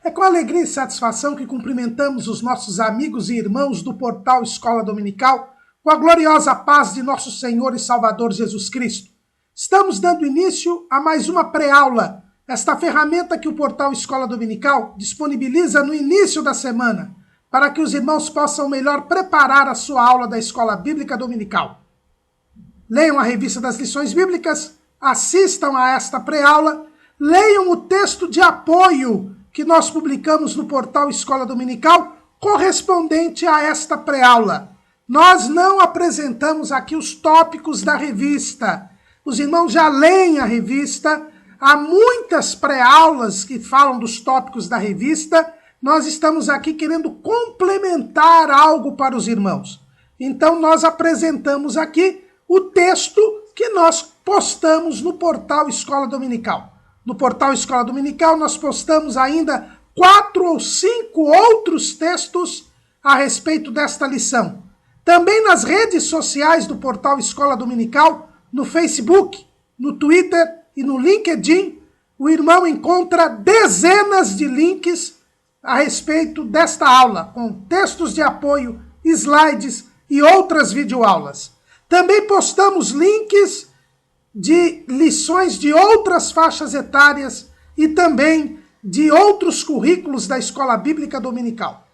É com alegria e satisfação que cumprimentamos os nossos amigos e irmãos do portal Escola Dominical, com a gloriosa paz de nosso Senhor e Salvador Jesus Cristo. Estamos dando início a mais uma pré-aula, esta ferramenta que o portal Escola Dominical disponibiliza no início da semana, para que os irmãos possam melhor preparar a sua aula da Escola Bíblica Dominical. Leiam a revista das lições bíblicas, assistam a esta pré-aula, leiam o texto de apoio que nós publicamos no portal Escola Dominical, correspondente a esta pré-aula. Nós não apresentamos aqui os tópicos da revista. Os irmãos já leem a revista, há muitas pré-aulas que falam dos tópicos da revista. Nós estamos aqui querendo complementar algo para os irmãos. Então nós apresentamos aqui o texto que nós postamos no portal Escola Dominical. No portal Escola Dominical, nós postamos ainda 4 ou 5 outros textos a respeito desta lição. Também nas redes sociais do portal Escola Dominical, no Facebook, no Twitter e no LinkedIn, o irmão encontra dezenas de links a respeito desta aula, com textos de apoio, slides e outras videoaulas. Também postamos links de lições de outras faixas etárias e também de outros currículos da Escola Bíblica Dominical.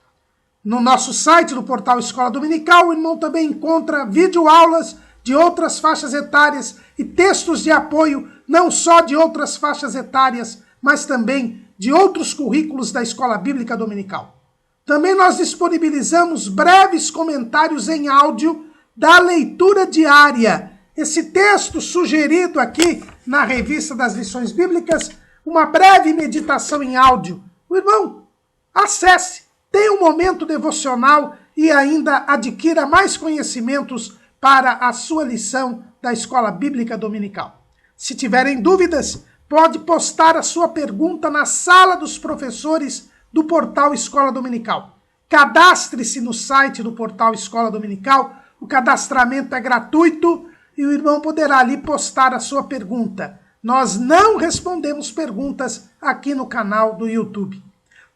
No nosso site do portal Escola Dominical, o irmão também encontra videoaulas de outras faixas etárias e textos de apoio, não só de outras faixas etárias, mas também de outros currículos da Escola Bíblica Dominical. Também nós disponibilizamos breves comentários em áudio da leitura diária. Esse texto sugerido aqui na revista das lições bíblicas, uma breve meditação em áudio. O irmão, acesse, tenha um momento devocional e ainda adquira mais conhecimentos para a sua lição da Escola Bíblica Dominical. Se tiverem dúvidas, pode postar a sua pergunta na sala dos professores do portal Escola Dominical. Cadastre-se no site do portal Escola Dominical, o cadastramento é gratuito e o irmão poderá ali postar a sua pergunta. Nós não respondemos perguntas aqui no canal do YouTube.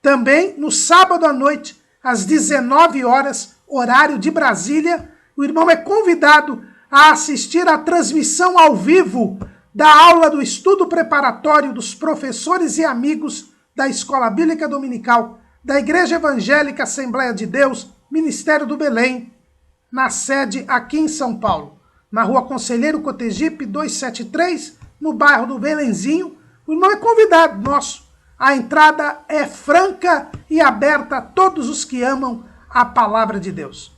Também, no sábado à noite, às 19 horas, horário de Brasília, o irmão é convidado a assistir à transmissão ao vivo da aula do estudo preparatório dos professores e amigos da Escola Bíblica Dominical, da Igreja Evangélica Assembleia de Deus, Ministério do Belém, na sede aqui em São Paulo, na rua Conselheiro Cotegipe 273, no bairro do Belenzinho. O irmão é convidado nosso. A entrada é franca e aberta a todos os que amam a palavra de Deus.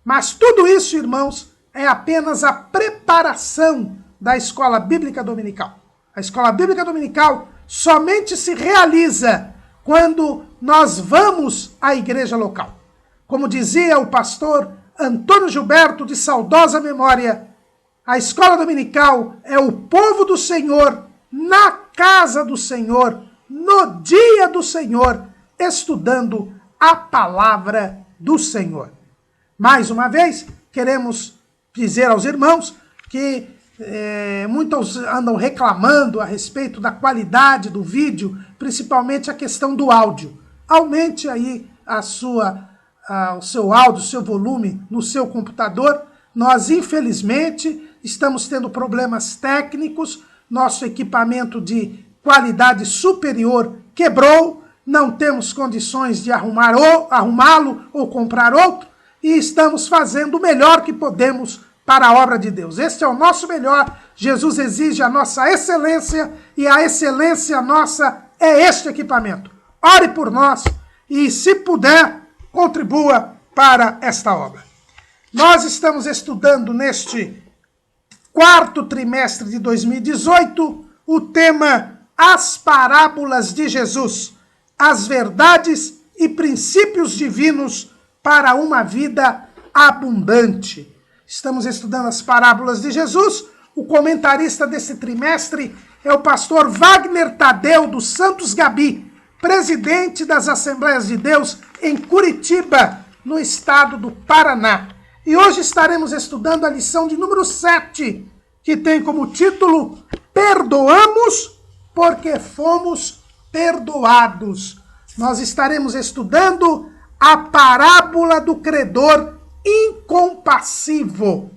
Mas tudo isso, irmãos, é apenas a preparação da Escola Bíblica Dominical. A Escola Bíblica Dominical somente se realiza quando nós vamos à igreja local. Como dizia o pastor Antônio Gilberto, de saudosa memória, a Escola Dominical é o povo do Senhor, na casa do Senhor, no dia do Senhor, estudando a palavra do Senhor. Mais uma vez, queremos dizer aos irmãos que muitos andam reclamando a respeito da qualidade do vídeo, principalmente a questão do áudio. Aumente aí o seu áudio, o seu volume no seu computador. Nós, infelizmente, estamos tendo problemas técnicos, nosso equipamento de qualidade superior quebrou, não temos condições de arrumá-lo ou comprar outro, e estamos fazendo o melhor que podemos para a obra de Deus. Este é o nosso melhor. Jesus exige a nossa excelência, e a excelência nossa é este equipamento. Ore por nós e, se puder, contribua para esta obra. Nós estamos estudando neste 4º trimestre de 2018 o tema As Parábolas de Jesus, as verdades e princípios divinos para uma vida abundante. Estamos estudando as parábolas de Jesus. O comentarista desse trimestre é o pastor Wagner Tadeu dos Santos Gabi, presidente das Assembleias de Deus em Curitiba, no estado do Paraná. E hoje estaremos estudando a lição de número 7, que tem como título Perdoamos porque fomos perdoados. nós estaremos estudando a parábola do credor incompassivo.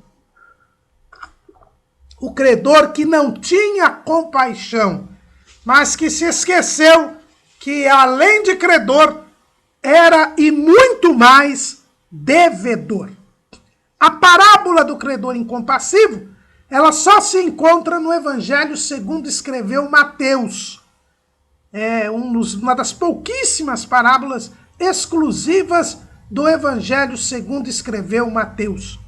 O credor que não tinha compaixão, mas que se esqueceu que, além de credor, era e muito mais devedor. A parábola do credor incompassivo, ela só se encontra no Evangelho segundo escreveu Mateus. É uma das pouquíssimas parábolas exclusivas do Evangelho segundo escreveu Mateus.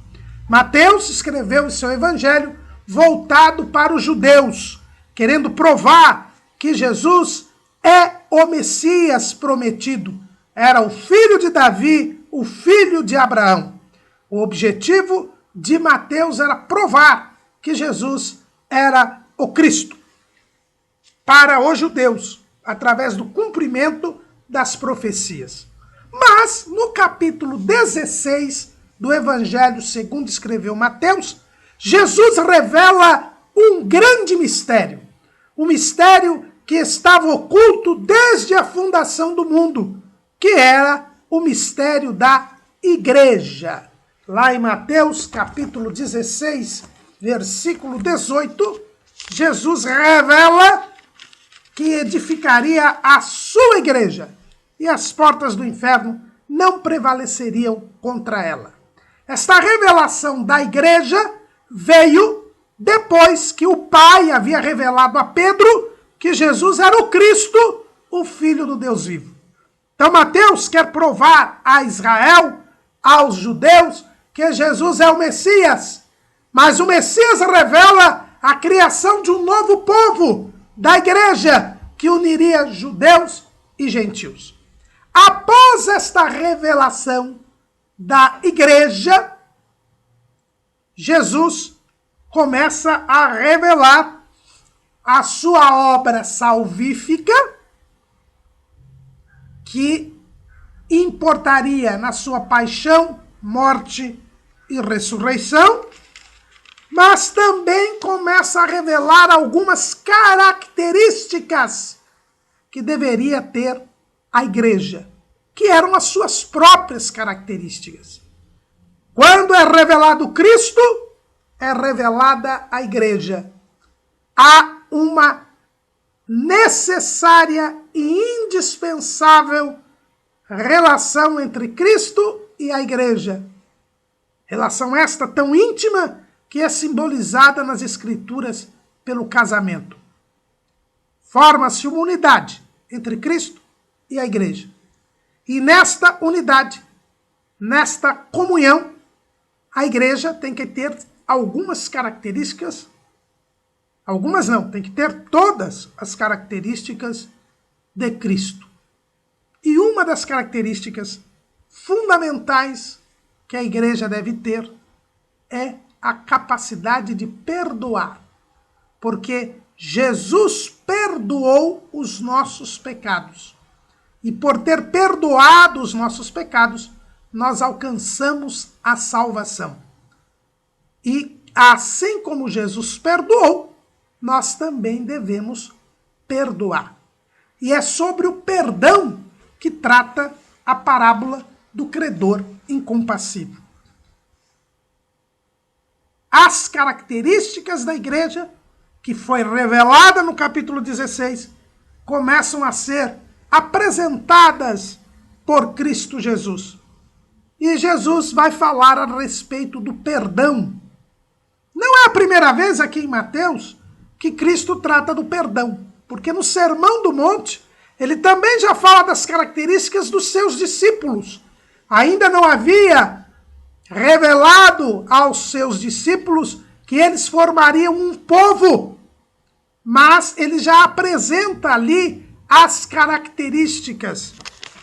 Mateus escreveu o seu Evangelho voltado para os judeus, querendo provar que Jesus é o Messias prometido. Era o filho de Davi, o filho de Abraão. O objetivo de Mateus era provar que Jesus era o Cristo para os judeus, através do cumprimento das profecias. Mas, no capítulo 16 do Evangelho segundo escreveu Mateus, Jesus revela um grande mistério. Um mistério que estava oculto desde a fundação do mundo, que era o mistério da igreja. Lá em Mateus, capítulo 16, versículo 18, Jesus revela que edificaria a sua igreja e as portas do inferno não prevaleceriam contra ela. Esta revelação da igreja veio depois que o Pai havia revelado a Pedro que Jesus era o Cristo, o Filho do Deus vivo. Então Mateus quer provar a Israel, aos judeus, que Jesus é o Messias. Mas o Messias revela a criação de um novo povo, da igreja, que uniria judeus e gentios. Após esta revelação da igreja, Jesus começa a revelar a sua obra salvífica, que importaria na sua paixão, morte e ressurreição, mas também começa a revelar algumas características que deveria ter a igreja, que eram as suas próprias características. Quando é revelado Cristo, é revelada a igreja. Há uma necessária e indispensável relação entre Cristo e a igreja. Relação esta tão íntima que é simbolizada nas Escrituras pelo casamento. Forma-se uma unidade entre Cristo e a igreja. E nesta unidade, nesta comunhão, a igreja tem que ter algumas características, algumas não, tem que ter todas as características de Cristo. E uma das características fundamentais que a igreja deve ter é a capacidade de perdoar, porque Jesus perdoou os nossos pecados. E por ter perdoado os nossos pecados, nós alcançamos a salvação. E assim como Jesus perdoou, nós também devemos perdoar. E é sobre o perdão que trata a parábola do credor incompassivo. As características da igreja, que foi revelada no capítulo 16, começam a ser apresentadas por Cristo Jesus. E Jesus vai falar a respeito do perdão. Não é a primeira vez aqui em Mateus que Cristo trata do perdão, porque no Sermão do Monte ele também já fala das características dos seus discípulos. Ainda não havia revelado aos seus discípulos que eles formariam um povo, mas ele já apresenta ali as características.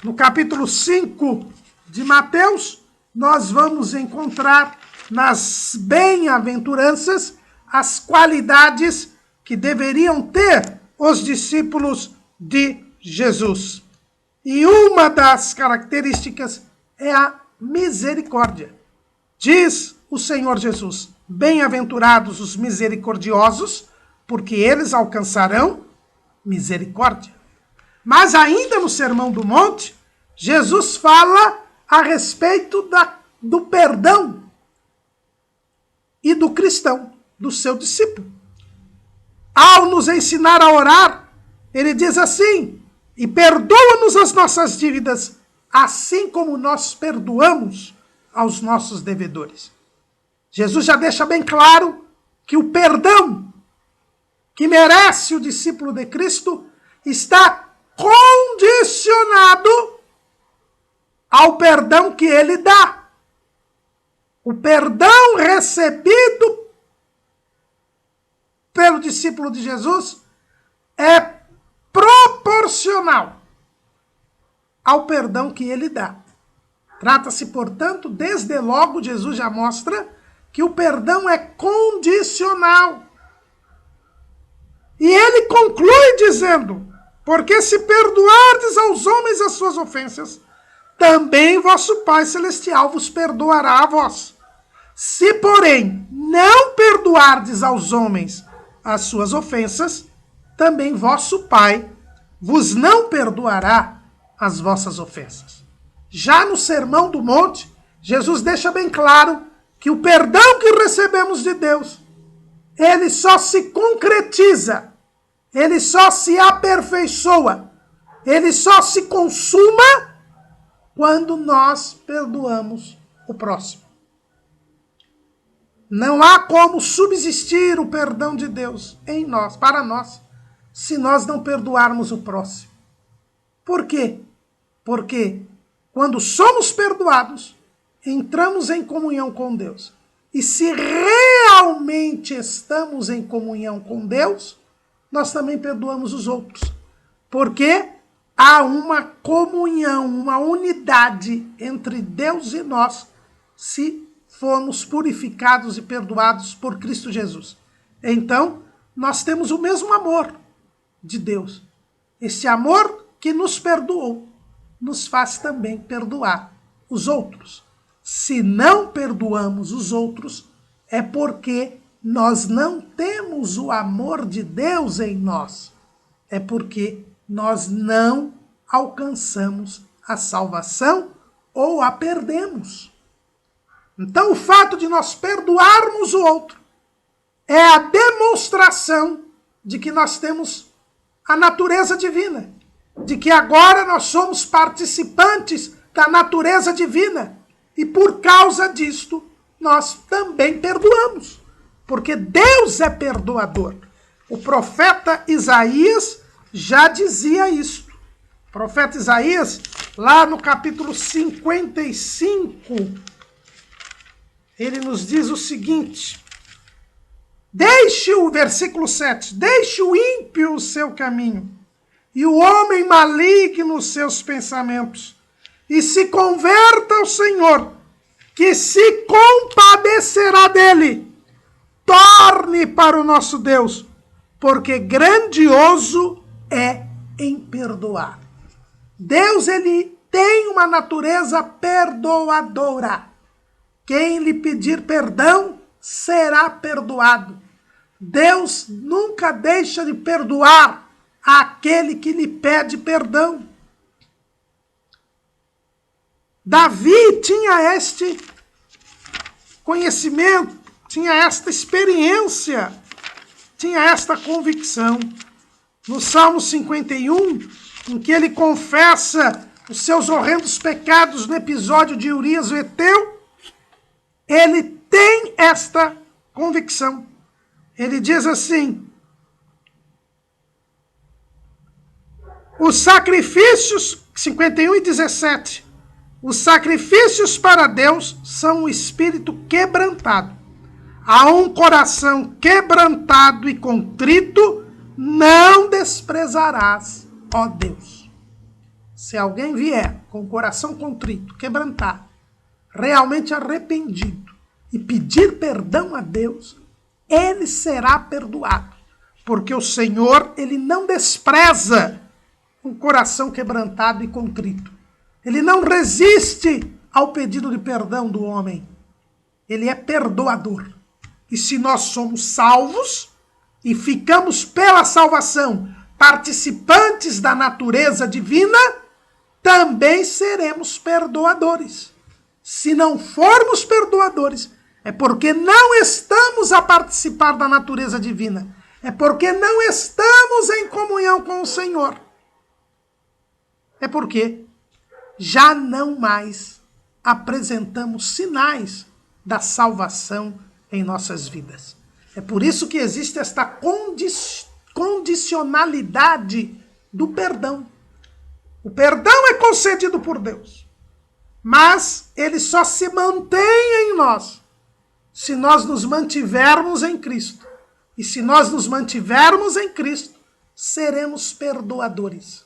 No capítulo 5 de Mateus, nós vamos encontrar nas bem-aventuranças as qualidades que deveriam ter os discípulos de Jesus. E uma das características é a misericórdia. Diz o Senhor Jesus: bem-aventurados os misericordiosos, porque eles alcançarão misericórdia. Mas ainda no Sermão do Monte, Jesus fala a respeito do perdão e do cristão, do seu discípulo. Ao nos ensinar a orar, ele diz assim: e perdoa-nos as nossas dívidas, assim como nós perdoamos aos nossos devedores. Jesus já deixa bem claro que o perdão que merece o discípulo de Cristo está condicionado ao perdão que ele dá. O perdão recebido pelo discípulo de Jesus é proporcional ao perdão que ele dá. Trata-se, portanto, desde logo, Jesus já mostra que o perdão é condicional. E ele conclui dizendo: porque se perdoardes aos homens as suas ofensas, também vosso Pai Celestial vos perdoará a vós. Se, porém, não perdoardes aos homens as suas ofensas, também vosso Pai vos não perdoará as vossas ofensas. Já no Sermão do Monte, Jesus deixa bem claro que o perdão que recebemos de Deus, ele só se concretiza, ele só se aperfeiçoa, ele só se consuma quando nós perdoamos o próximo. Não há como subsistir o perdão de Deus em nós, para nós, se nós não perdoarmos o próximo. Por quê? Porque quando somos perdoados, entramos em comunhão com Deus. E se realmente estamos em comunhão com Deus, nós também perdoamos os outros. Porque há uma comunhão, uma unidade entre Deus e nós, se formos purificados e perdoados por Cristo Jesus. Então, nós temos o mesmo amor de Deus. Esse amor que nos perdoou, nos faz também perdoar os outros. Se não perdoamos os outros, é porque nós não temos o amor de Deus em nós. É porque nós não alcançamos a salvação ou a perdemos. Então, o fato de nós perdoarmos o outro é a demonstração de que nós temos a natureza divina, de que agora nós somos participantes da natureza divina. E por causa disto, nós também perdoamos, porque Deus é perdoador. O profeta Isaías já dizia isso. O profeta Isaías, lá no capítulo 55, ele nos diz o seguinte: deixe o versículo 7, deixe o ímpio o seu caminho, e o homem maligno os seus pensamentos, e se converta ao Senhor, que se compadecerá dele. Torne para o nosso Deus, porque grandioso é em perdoar. Deus, ele tem uma natureza perdoadora. Quem lhe pedir perdão será perdoado. Deus nunca deixa de perdoar aquele que lhe pede perdão. Davi tinha este conhecimento, tinha esta experiência, tinha esta convicção. No Salmo 51, em que ele confessa os seus horrendos pecados no episódio de Urias o Heteu, ele tem esta convicção. Ele diz assim: os sacrifícios, 51:17, os sacrifícios para Deus são um espírito quebrantado. A um coração quebrantado e contrito não desprezarás, ó Deus. Se alguém vier com o coração contrito, quebrantado, realmente arrependido e pedir perdão a Deus, ele será perdoado. Porque o Senhor, ele não despreza um coração quebrantado e contrito. Ele não resiste ao pedido de perdão do homem. Ele é perdoador. E se nós somos salvos e ficamos pela salvação participantes da natureza divina, também seremos perdoadores. Se não formos perdoadores, é porque não estamos a participar da natureza divina. É porque não estamos em comunhão com o Senhor. É porque já não mais apresentamos sinais da salvação em nossas vidas. É por isso que existe esta condicionalidade do perdão. O perdão é concedido por Deus, mas ele só se mantém em nós se nós nos mantivermos em Cristo. E se nós nos mantivermos em Cristo, seremos perdoadores.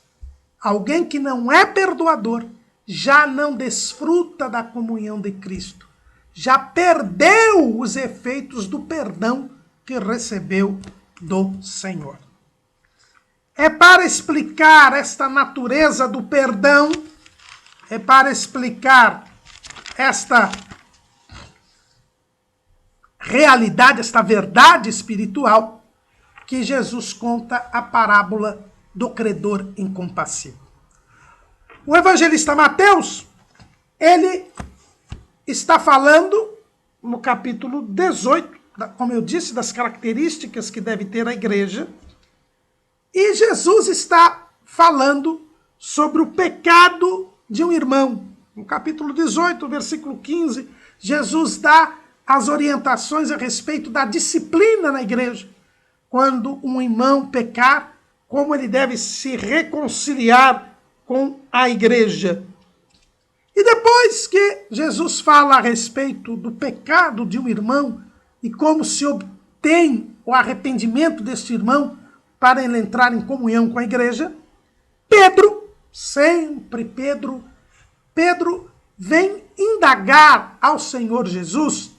Alguém que não é perdoador já não desfruta da comunhão de Cristo. Já perdeu os efeitos do perdão que recebeu do Senhor. É para explicar esta natureza do perdão, é para explicar esta realidade, esta verdade espiritual, que Jesus conta a parábola do credor incompassível. O evangelista Mateus, ele está falando no capítulo 18, como eu disse, das características que deve ter a igreja, e Jesus está falando sobre o pecado de um irmão. No capítulo 18, versículo 15, Jesus dá as orientações a respeito da disciplina na igreja. Quando um irmão pecar, como ele deve se reconciliar com a igreja. E depois que Jesus fala a respeito do pecado de um irmão e como se obtém o arrependimento deste irmão para ele entrar em comunhão com a igreja, Pedro, sempre Pedro vem indagar ao Senhor Jesus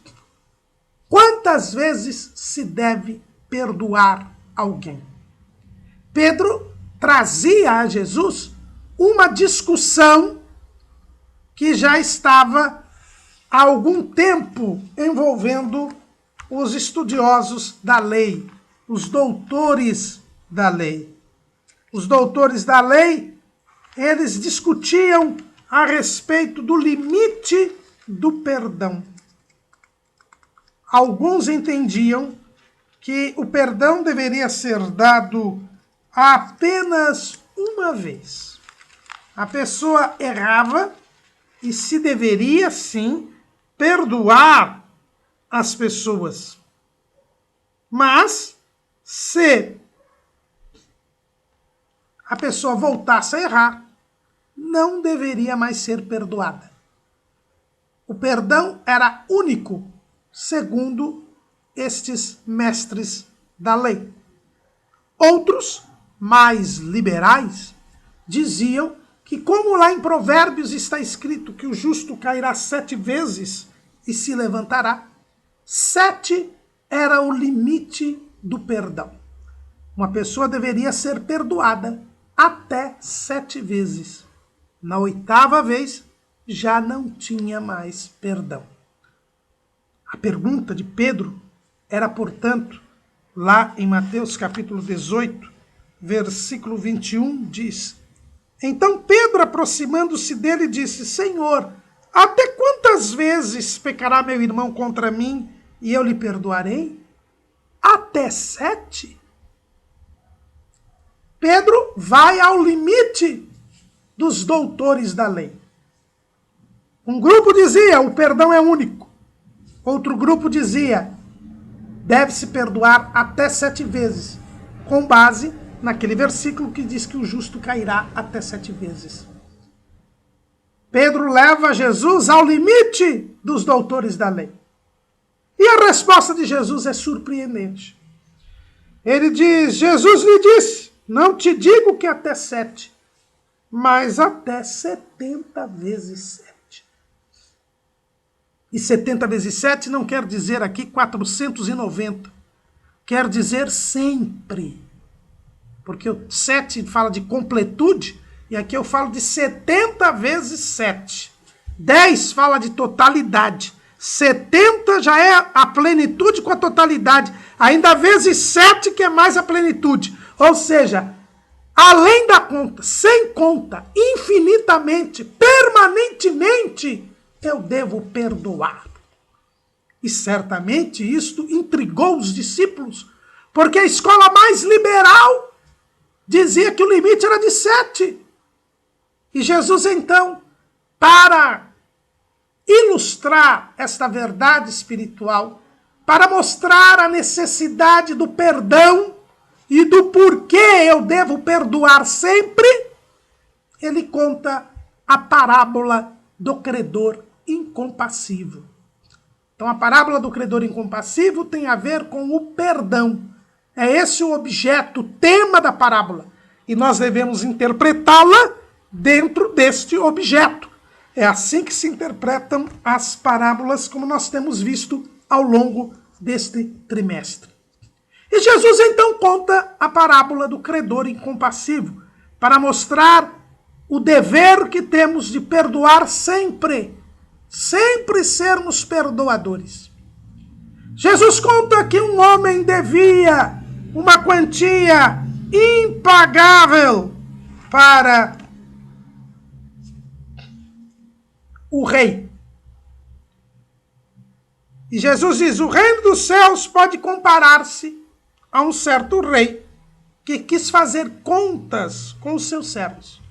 quantas vezes se deve perdoar alguém. Pedro trazia a Jesus uma discussão que já estava há algum tempo envolvendo os estudiosos da lei, os doutores da lei. Os doutores da lei, eles discutiam a respeito do limite do perdão. Alguns entendiam que o perdão deveria ser dado apenas uma vez. A pessoa errava e se deveria, sim, perdoar as pessoas. Mas, se a pessoa voltasse a errar, não deveria mais ser perdoada. O perdão era único, segundo estes mestres da lei. Outros, mais liberais, diziam que, como lá em Provérbios está escrito que o justo cairá 7 vezes e se levantará, 7 era o limite do perdão. Uma pessoa deveria ser perdoada até 7 vezes. Na 8ª vez, já não tinha mais perdão. A pergunta de Pedro era, portanto, lá em Mateus capítulo 18, versículo 21, diz: Então Pedro, aproximando-se dele, disse: Senhor, até quantas vezes pecará meu irmão contra mim e eu lhe perdoarei? Até 7? Pedro vai ao limite dos doutores da lei. Um grupo dizia: o perdão é único. Outro grupo dizia: deve-se perdoar até 7 vezes, com base naquele versículo que diz que o justo cairá até 7 vezes. Pedro leva Jesus ao limite dos doutores da lei. E a resposta de Jesus é surpreendente. Ele diz: Jesus lhe disse, não te digo que até 7, mas até 70 vezes 7. E 70 vezes 7 não quer dizer aqui 490. Quer dizer sempre. Porque o 7 fala de completude, e aqui eu falo de 70 vezes 7. 10 fala de totalidade. 70 já é a plenitude com a totalidade. Ainda vezes 7 que é mais a plenitude. Ou seja, além da conta, sem conta, infinitamente, permanentemente, eu devo perdoar. E certamente isto intrigou os discípulos, porque a escola mais liberal dizia que o limite era de 7. E Jesus, então, para ilustrar esta verdade espiritual, para mostrar a necessidade do perdão e do porquê eu devo perdoar sempre, ele conta a parábola do credor incompassivo. Então, a parábola do credor incompassivo tem a ver com o perdão. É esse o objeto, o tema da parábola. E nós devemos interpretá-la dentro deste objeto. É assim que se interpretam as parábolas, como nós temos visto ao longo deste trimestre. E Jesus então conta a parábola do credor incompassivo, para mostrar o dever que temos de perdoar sempre. Sempre sermos perdoadores. Jesus conta que um homem devia uma quantia impagável para o rei. E Jesus diz: o reino dos céus pode comparar-se a um certo rei que quis fazer contas com os seus servos.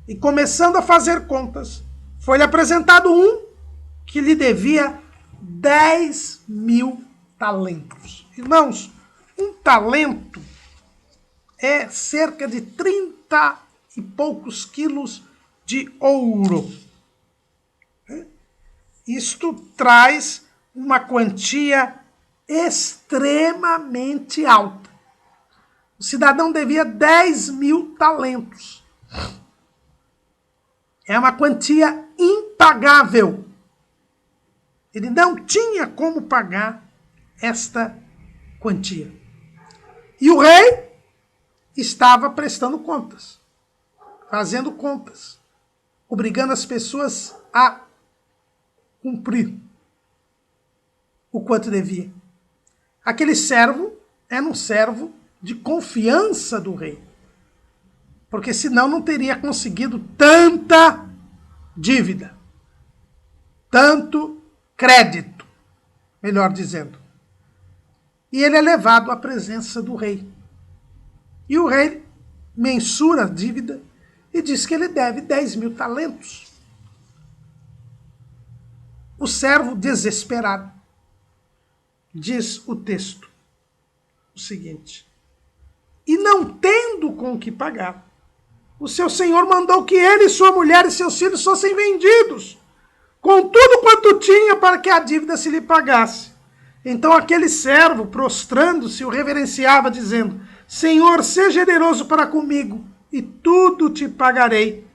E começando a fazer contas, foi-lhe apresentado um que lhe devia 10.000 talentos. Irmãos, um talento é cerca de 30 e poucos quilos de ouro. Isto traz uma quantia extremamente alta. O cidadão devia 10.000 talentos. É uma quantia impagável. Ele não tinha como pagar esta quantia. E o rei estava prestando contas, fazendo contas, obrigando as pessoas a cumprir o quanto devia. Aquele servo era um servo de confiança do rei, porque senão não teria conseguido tanta dívida, tanto crédito, melhor dizendo. E ele é levado à presença do rei. E o rei mensura a dívida e diz que ele deve 10.000 talentos. O servo desesperado, diz o texto, o seguinte: e não tendo com o que pagar, o seu senhor mandou que ele, sua mulher e seus filhos fossem vendidos, com tudo quanto tinha, para que a dívida se lhe pagasse. Então aquele servo, prostrando-se, o reverenciava, dizendo: Senhor, seja generoso para comigo, e tudo te pagarei.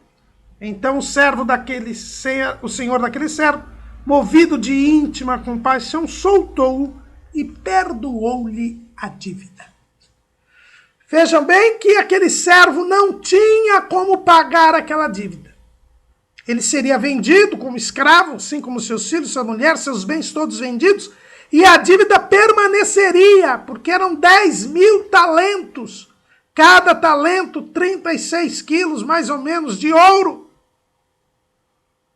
Então o senhor daquele servo, movido de íntima compaixão, soltou-o e perdoou-lhe a dívida. Vejam bem que aquele servo não tinha como pagar aquela dívida. Ele seria vendido como escravo, assim como seus filhos, sua mulher, seus bens todos vendidos, e a dívida permaneceria, porque eram 10.000 talentos. Cada talento, 36 quilos, mais ou menos, de ouro.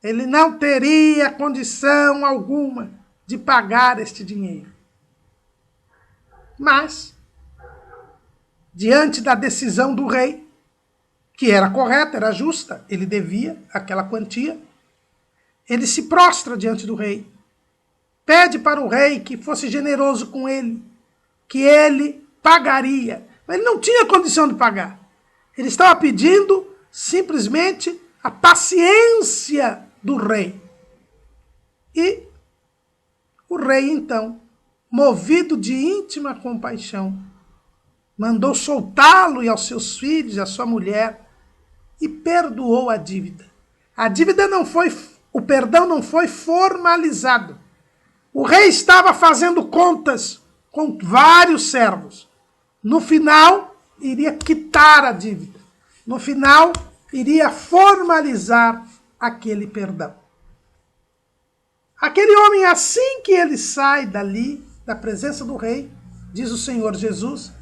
Ele não teria condição alguma de pagar este dinheiro. Mas, diante da decisão do rei, que era correta, era justa, ele devia aquela quantia, ele se prostra diante do rei, pede para o rei que fosse generoso com ele, que ele pagaria. Mas ele não tinha condição de pagar. Ele estava pedindo simplesmente a paciência do rei. E o rei, então, movido de íntima compaixão, mandou soltá-lo e aos seus filhos, e à sua mulher, e perdoou a dívida. A dívida não foi, o perdão não foi formalizado. O rei estava fazendo contas com vários servos. No final, iria quitar a dívida. No final, iria formalizar aquele perdão. Aquele homem, assim que ele sai dali, da presença do rei, diz o Senhor Jesus,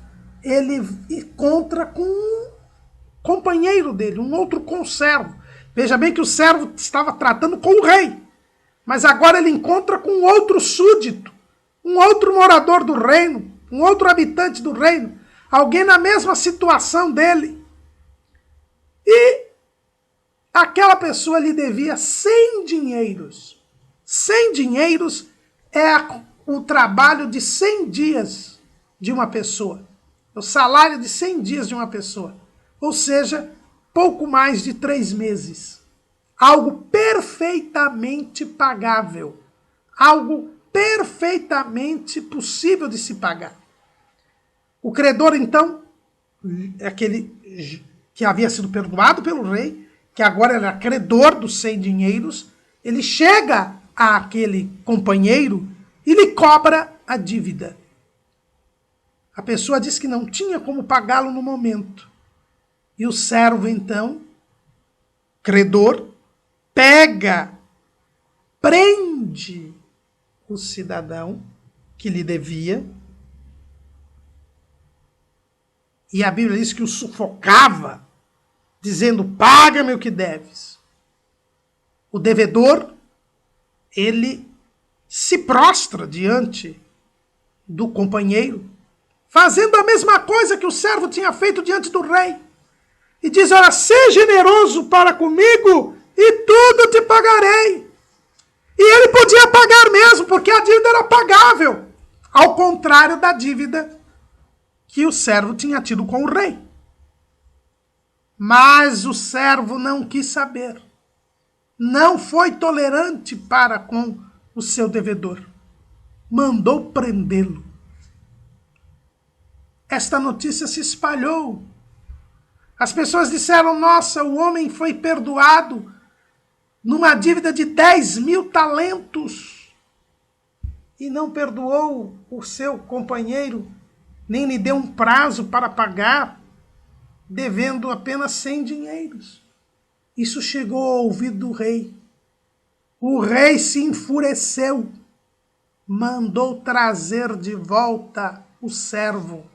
ele encontra com companheiro dele, um outro conservo. Veja bem que o servo estava tratando com o rei, mas agora ele encontra com um outro súdito, um outro morador do reino, um outro habitante do reino, alguém na mesma situação dele. E aquela pessoa lhe devia 100 dinheiros. 100 dinheiros é o trabalho de 100 dias de uma pessoa. O salário de 100 dias de uma pessoa. Ou seja, pouco mais de 3 meses. Algo perfeitamente pagável. Algo perfeitamente possível de se pagar. O credor, então, aquele que havia sido perdoado pelo rei, que agora era credor dos 100 dinheiros, ele chega àquele companheiro e lhe cobra a dívida. A pessoa diz que não tinha como pagá-lo no momento. E o servo, então, credor, prende o cidadão que lhe devia, e a Bíblia diz que o sufocava, dizendo, paga-me o que deves. O devedor, ele se prostra diante do companheiro, fazendo a mesma coisa que o servo tinha feito diante do rei. E diz, olha, seja generoso para comigo e tudo te pagarei. E ele podia pagar mesmo, porque a dívida era pagável. Ao contrário da dívida que o servo tinha tido com o rei. Mas o servo não quis saber. Não foi tolerante para com o seu devedor. Mandou prendê-lo. Esta notícia se espalhou. As pessoas disseram, nossa, o homem foi perdoado numa dívida de 10.000 talentos e não perdoou o seu companheiro, nem lhe deu um prazo para pagar, devendo apenas 100 dinheiros. Isso chegou ao ouvido do rei. O rei se enfureceu, mandou trazer de volta o servo.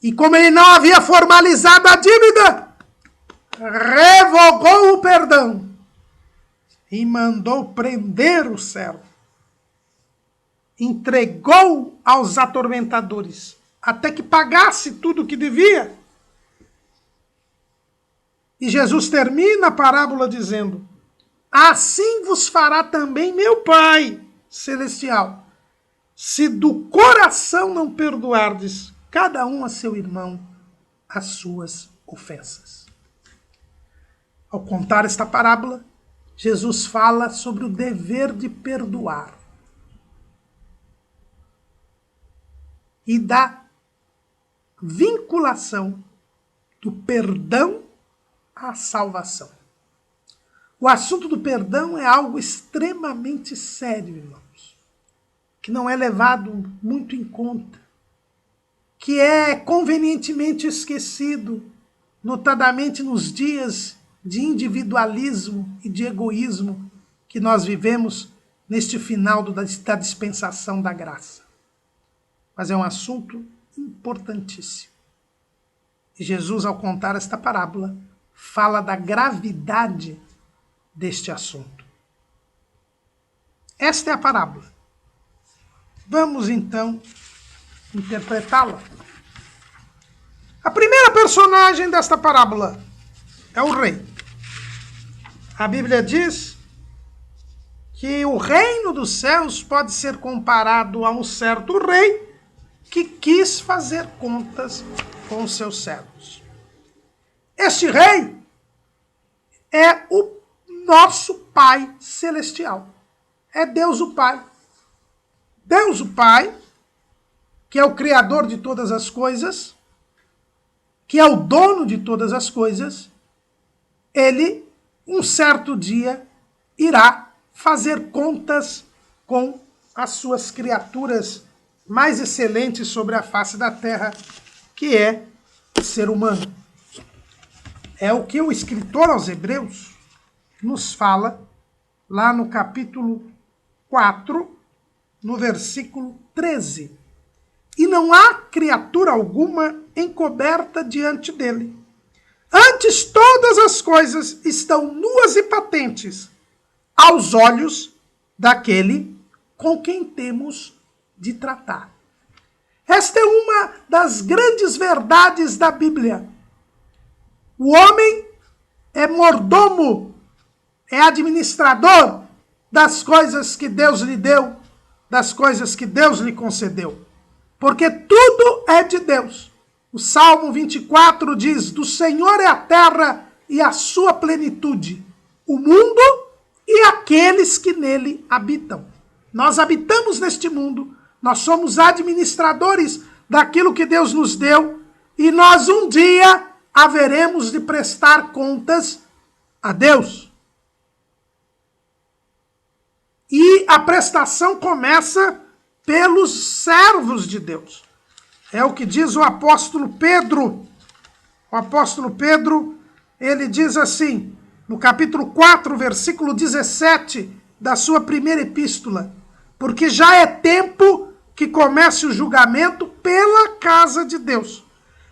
E como ele não havia formalizado a dívida, revogou o perdão e mandou prender o servo. Entregou aos atormentadores até que pagasse tudo o que devia. E Jesus termina a parábola dizendo, assim vos fará também meu Pai celestial, se do coração não perdoardes cada um a seu irmão as suas ofensas. Ao contar esta parábola, Jesus fala sobre o dever de perdoar e da vinculação do perdão à salvação. O assunto do perdão é algo extremamente sério, irmãos, que não é levado muito em conta, que é convenientemente esquecido, notadamente nos dias de individualismo e de egoísmo que nós vivemos neste final da dispensação da graça. Mas é um assunto importantíssimo. E Jesus, ao contar esta parábola, fala da gravidade deste assunto. Esta é a parábola. Vamos, então, interpretá-la. A primeira personagem desta parábola é o rei. A Bíblia diz que o reino dos céus pode ser comparado a um certo rei que quis fazer contas com os seus servos. Este rei é o nosso Pai celestial. É Deus o Pai. Deus o Pai, que é o Criador de todas as coisas, que é o dono de todas as coisas, ele, um certo dia, irá fazer contas com as suas criaturas mais excelentes sobre a face da terra, que é o ser humano. É o que o escritor aos Hebreus nos fala lá no capítulo 4, no versículo 13. e não há criatura alguma encoberta diante dele. Antes, todas as coisas estão nuas e patentes aos olhos daquele com quem temos de tratar. Esta é uma das grandes verdades da Bíblia. O homem é mordomo, é administrador das coisas que Deus lhe deu, das coisas que Deus lhe concedeu. Porque tudo é de Deus. O Salmo 24 diz: do Senhor é a terra e a sua plenitude, o mundo e aqueles que nele habitam. Nós habitamos neste mundo, nós somos administradores daquilo que Deus nos deu e nós um dia haveremos de prestar contas a Deus. E a prestação começa pelos servos de Deus. É o que diz o apóstolo Pedro. O apóstolo Pedro, ele diz assim, no capítulo 4, versículo 17 da sua primeira epístola: porque já é tempo que comece o julgamento pela casa de Deus.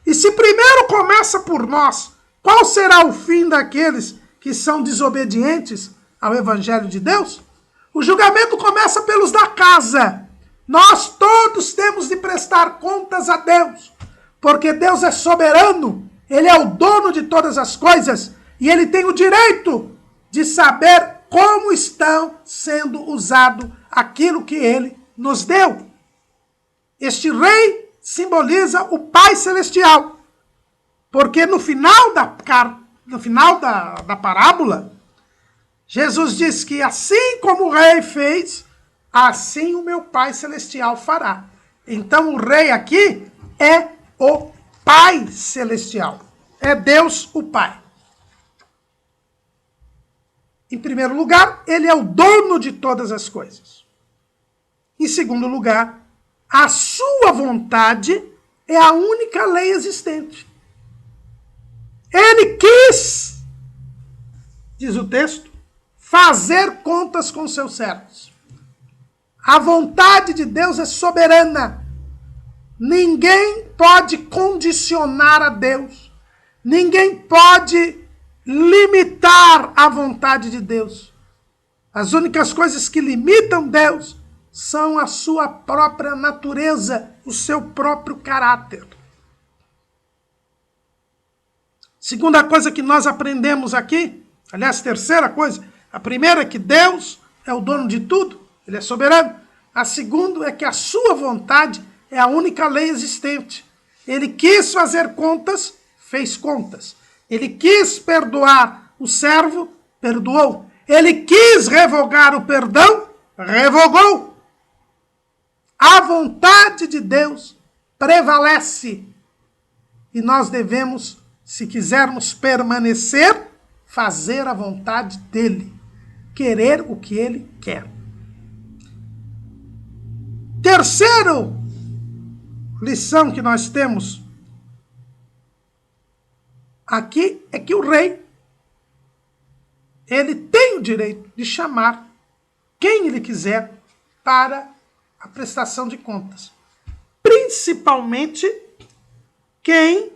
E se primeiro começa por nós, qual será o fim daqueles que são desobedientes ao evangelho de Deus? O julgamento começa pelos da casa. Nós todos temos de prestar contas a Deus, porque Deus é soberano, Ele é o dono de todas as coisas, e Ele tem o direito de saber como estão sendo usado aquilo que Ele nos deu. Este rei simboliza o Pai Celestial, porque no final da parábola, Jesus diz que assim como o rei fez, assim o meu Pai Celestial fará. Então o rei aqui é o Pai Celestial. É Deus o Pai. Em primeiro lugar, ele é o dono de todas as coisas. Em segundo lugar, a sua vontade é a única lei existente. Ele quis, diz o texto, fazer contas com seus servos. A vontade de Deus é soberana. Ninguém pode condicionar a Deus. Ninguém pode limitar a vontade de Deus. As únicas coisas que limitam Deus são a sua própria natureza, o seu próprio caráter. Segunda coisa que nós aprendemos aqui, aliás, terceira coisa, a primeira é que Deus é o dono de tudo, Ele é soberano. A segunda é que a sua vontade é a única lei existente. Ele quis fazer contas, fez contas. Ele quis perdoar o servo, perdoou. Ele quis revogar o perdão, revogou. A vontade de Deus prevalece. E nós devemos, se quisermos permanecer, fazer a vontade dele. Querer o que ele quer. Terceiro lição que nós temos aqui é que o rei, ele tem o direito de chamar quem ele quiser para a prestação de contas. Principalmente quem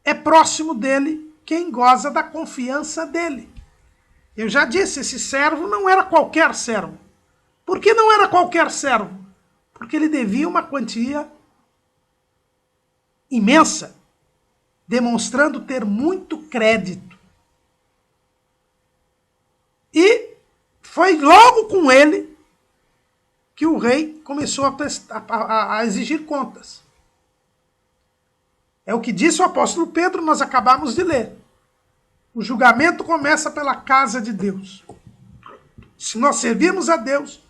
é próximo dele, quem goza da confiança dele. Eu já disse, esse servo não era qualquer servo. Por que não era qualquer servo? Porque ele devia uma quantia imensa, demonstrando ter muito crédito. E foi logo com ele que o rei começou a exigir contas. É o que disse o apóstolo Pedro, nós acabamos de ler. O julgamento começa pela casa de Deus. Se nós servirmos a Deus,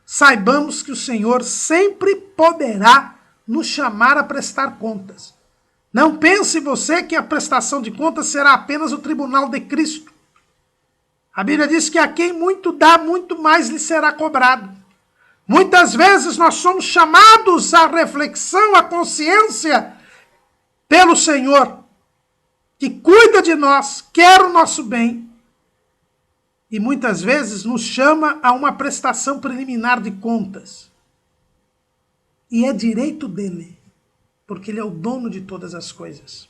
saibamos que o Senhor sempre poderá nos chamar a prestar contas. Não pense você que a prestação de contas será apenas o tribunal de Cristo. A Bíblia diz que a quem muito dá, muito mais lhe será cobrado. Muitas vezes nós somos chamados à reflexão, à consciência pelo Senhor, que cuida de nós, quer o nosso bem, e muitas vezes nos chama a uma prestação preliminar de contas. E é direito dele, porque ele é o dono de todas as coisas.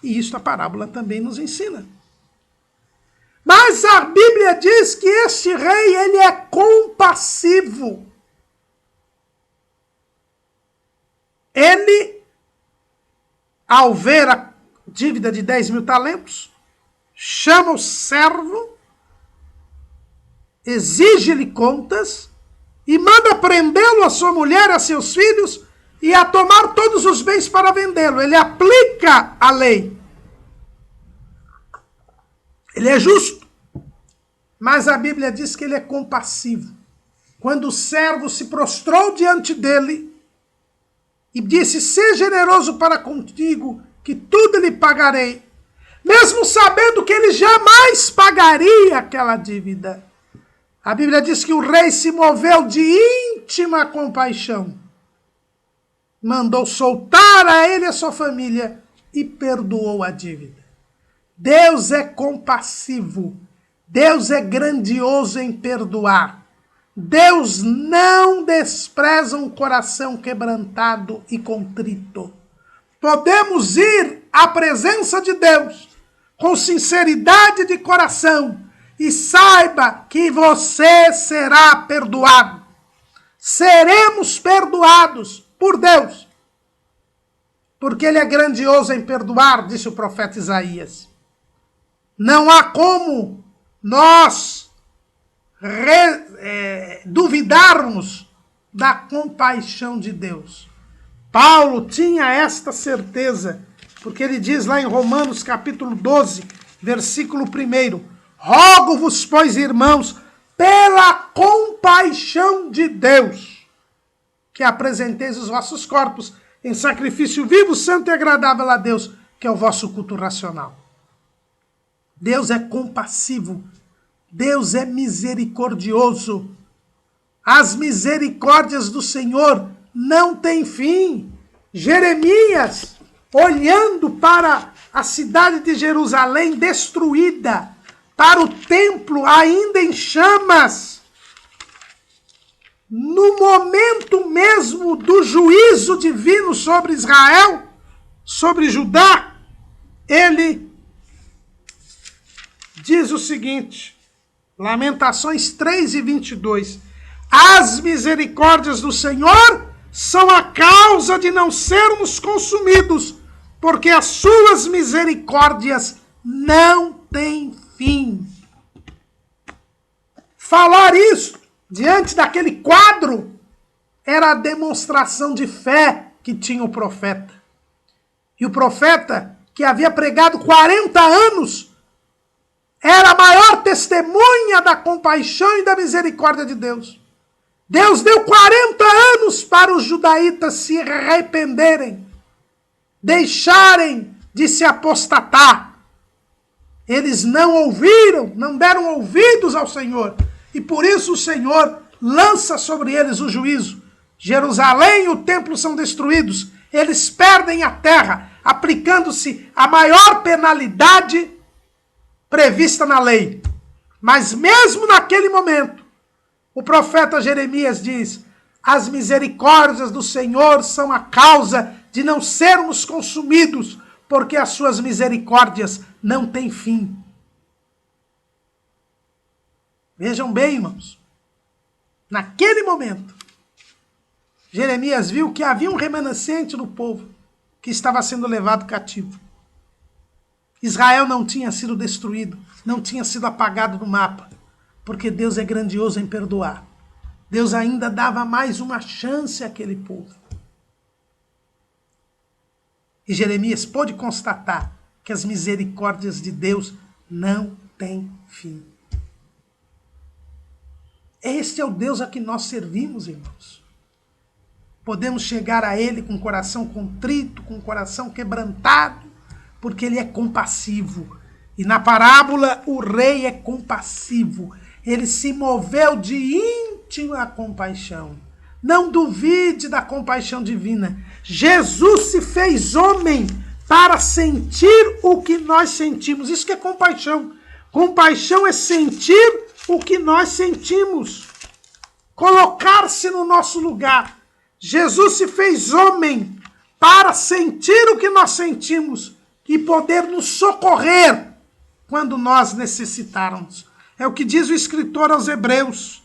E isso a parábola também nos ensina. Mas a Bíblia diz que este rei, ele é compassivo. Ele, ao ver a dívida de 10 mil talentos, chama o servo, exige-lhe contas e manda prendê-lo, a sua mulher, a seus filhos e a tomar todos os bens para vendê-lo. Ele aplica a lei. Ele é justo. Mas a Bíblia diz que ele é compassivo. Quando o servo se prostrou diante dele e disse: "Seja generoso para contigo, que tudo lhe pagarei", mesmo sabendo que ele jamais pagaria aquela dívida, a Bíblia diz que o rei se moveu de íntima compaixão, mandou soltar a ele e a sua família e perdoou a dívida. Deus é compassivo. Deus é grandioso em perdoar. Deus não despreza um coração quebrantado e contrito. Podemos ir à presença de Deus com sinceridade de coração e saiba que você será perdoado. Seremos perdoados por Deus, porque Ele é grandioso em perdoar, disse o profeta Isaías. Não há como nós duvidarmos da compaixão de Deus. Paulo tinha esta certeza, porque ele diz lá em Romanos capítulo 12, versículo 1: "Rogo-vos, pois, irmãos, pela compaixão de Deus, que apresenteis os vossos corpos em sacrifício vivo, santo e agradável a Deus, que é o vosso culto racional." Deus é compassivo. Deus é misericordioso. As misericórdias do Senhor não têm fim. Jeremias, olhando para a cidade de Jerusalém destruída, para o templo ainda em chamas, no momento mesmo do juízo divino sobre Israel, sobre Judá, ele diz o seguinte, Lamentações 3:22, "As misericórdias do Senhor são a causa de não sermos consumidos, porque as suas misericórdias não têm fim." Falar isso diante daquele quadro era a demonstração de fé que tinha o profeta. E o profeta, que havia pregado 40 anos, era a maior testemunha da compaixão e da misericórdia de Deus. Deus deu 40 anos para os judaítas se arrependerem, deixarem de se apostatar. Eles não ouviram, não deram ouvidos ao Senhor. E por isso o Senhor lança sobre eles o juízo. Jerusalém e o templo são destruídos. Eles perdem a terra, aplicando-se a maior penalidade prevista na lei. Mas mesmo naquele momento, o profeta Jeremias diz: "As misericórdias do Senhor são a causa de não sermos consumidos, porque as suas misericórdias não têm fim." Vejam bem, irmãos. Naquele momento, Jeremias viu que havia um remanescente no povo que estava sendo levado cativo. Israel não tinha sido destruído, não tinha sido apagado do mapa, porque Deus é grandioso em perdoar. Deus ainda dava mais uma chance àquele povo. E Jeremias pôde constatar que as misericórdias de Deus não têm fim. Este é o Deus a que nós servimos, irmãos. Podemos chegar a Ele com o coração contrito, com o coração quebrantado, porque Ele é compassivo. E na parábola, o rei é compassivo. Ele se moveu de íntima compaixão. Não duvide da compaixão divina. Jesus se fez homem para sentir o que nós sentimos. Isso que é compaixão. Compaixão é sentir o que nós sentimos. Colocar-se no nosso lugar. Jesus se fez homem para sentir o que nós sentimos e poder nos socorrer quando nós necessitarmos. É o que diz o escritor aos Hebreus,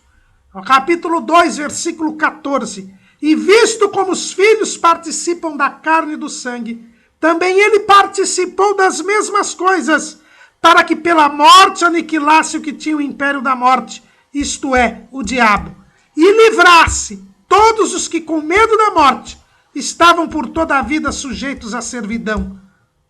no capítulo 2, versículo 14. E visto como os filhos participam da carne e do sangue, também ele participou das mesmas coisas, para que pela morte aniquilasse o que tinha o império da morte, isto é, o diabo, e livrasse todos os que com medo da morte estavam por toda a vida sujeitos à servidão.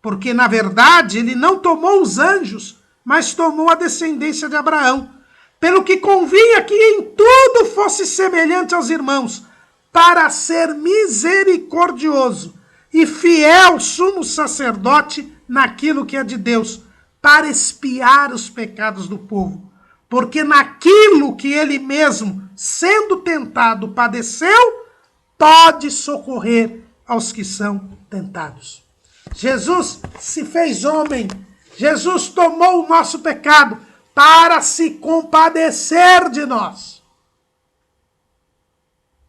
Porque, na verdade, ele não tomou os anjos, mas tomou a descendência de Abraão, pelo que convinha que em tudo fosse semelhante aos irmãos, para ser misericordioso e fiel sumo sacerdote naquilo que é de Deus, para expiar os pecados do povo. Porque naquilo que ele mesmo, sendo tentado, padeceu, pode socorrer aos que são tentados. Jesus se fez homem. Jesus tomou o nosso pecado para se compadecer de nós.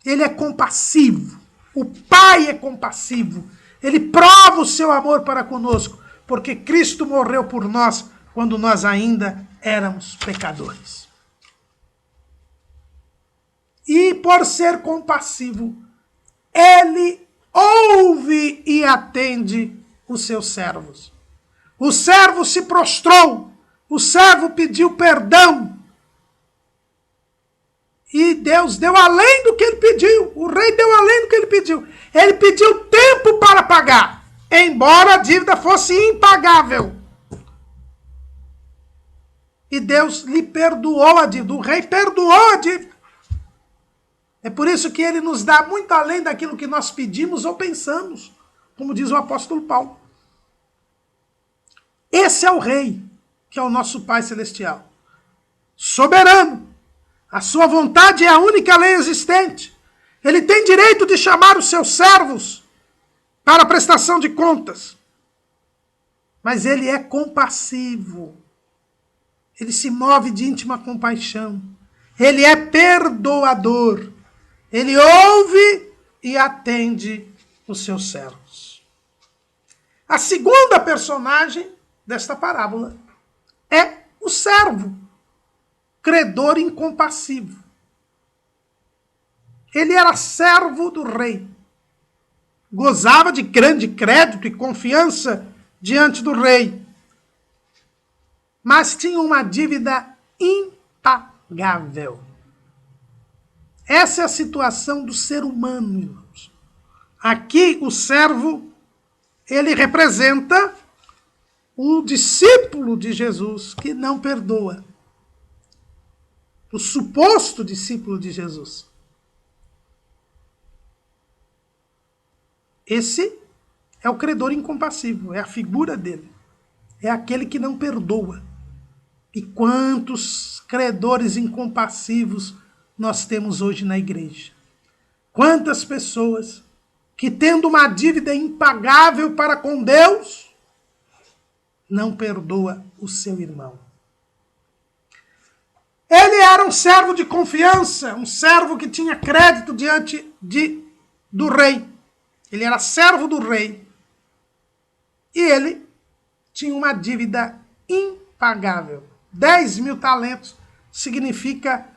Ele é compassivo. O Pai é compassivo. Ele prova o seu amor para conosco, porque Cristo morreu por nós quando nós ainda éramos pecadores. E por ser compassivo, ele ouve e atende os seus servos. O servo se prostrou, o servo pediu perdão. E Deus deu além do que ele pediu. O rei deu além do que ele pediu. Ele pediu tempo para pagar, embora a dívida fosse impagável. E Deus lhe perdoou a dívida. O rei perdoou a dívida. É por isso que ele nos dá muito além daquilo que nós pedimos ou pensamos, como diz o apóstolo Paulo. Esse é o rei, que é o nosso Pai Celestial. Soberano. A sua vontade é a única lei existente. Ele tem direito de chamar os seus servos para a prestação de contas. Mas ele é compassivo. Ele se move de íntima compaixão. Ele é perdoador. Ele ouve e atende os seus servos. A segunda personagem desta parábola é o servo, credor incompassivo. Ele era servo do rei. Gozava de grande crédito e confiança diante do rei. Mas tinha uma dívida impagável. Essa é a situação do ser humano, irmãos. Aqui o servo, ele representa o discípulo de Jesus que não perdoa. O suposto discípulo de Jesus. Esse é o credor incompassivo, é a figura dele. É aquele que não perdoa. E quantos credores incompassivos nós temos hoje na igreja? Quantas pessoas que, tendo uma dívida impagável para com Deus, não perdoa o seu irmão. Ele era um servo de confiança, um servo que tinha crédito diante do rei. Ele era servo do rei. E ele tinha uma dívida impagável. 10.000 talentos significa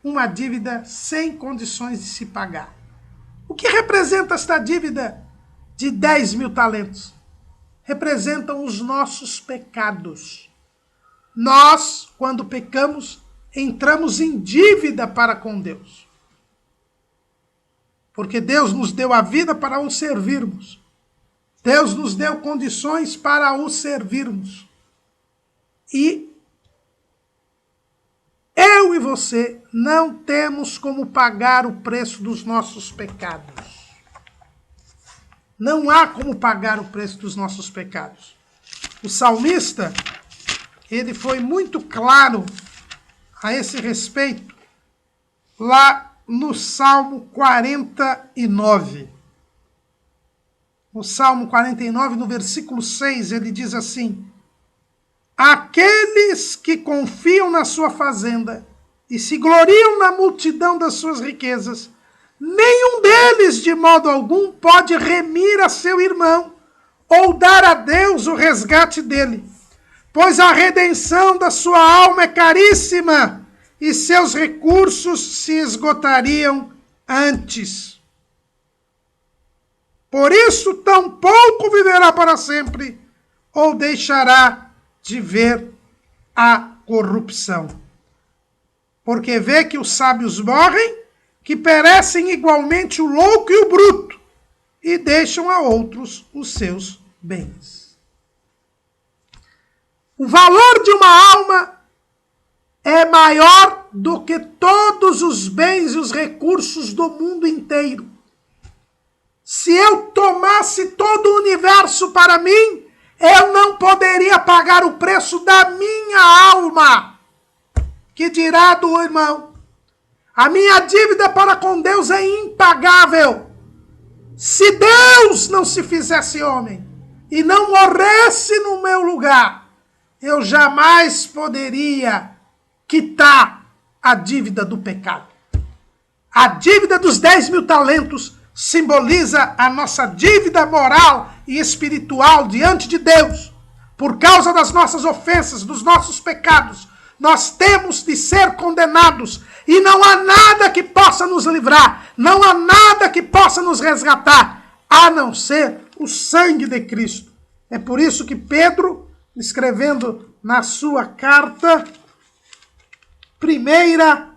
uma dívida sem condições de se pagar. O que representa esta dívida de 10.000 talentos? Representam os nossos pecados. Nós, quando pecamos, entramos em dívida para com Deus. Porque Deus nos deu a vida para o servirmos. Deus nos deu condições para o servirmos. E eu e você não temos como pagar o preço dos nossos pecados. Não há como pagar o preço dos nossos pecados. O salmista, ele foi muito claro a esse respeito, lá no Salmo 49. No Salmo 49, no versículo 6, ele diz assim: aqueles que confiam na sua fazenda e se gloriam na multidão das suas riquezas, nenhum deles, de modo algum, pode remir a seu irmão ou dar a Deus o resgate dele, pois a redenção da sua alma é caríssima e seus recursos se esgotariam antes. Por isso, tampouco viverá para sempre, ou deixará de ver a corrupção. Porque vê que os sábios morrem, que perecem igualmente o louco e o bruto, e deixam a outros os seus bens. O valor de uma alma é maior do que todos os bens e os recursos do mundo inteiro. Se eu tomasse todo o universo para mim, eu não poderia pagar o preço da minha alma. Que dirá do irmão? A minha dívida para com Deus é impagável. Se Deus não se fizesse homem e não morresse no meu lugar, eu jamais poderia quitar a dívida do pecado. A dívida dos 10.000 talentos simboliza a nossa dívida moral e espiritual diante de Deus. Por causa das nossas ofensas, dos nossos pecados, nós temos de ser condenados e não há nada que possa nos livrar, não há nada que possa nos resgatar, a não ser o sangue de Cristo. É por isso que Pedro, escrevendo na sua carta primeira,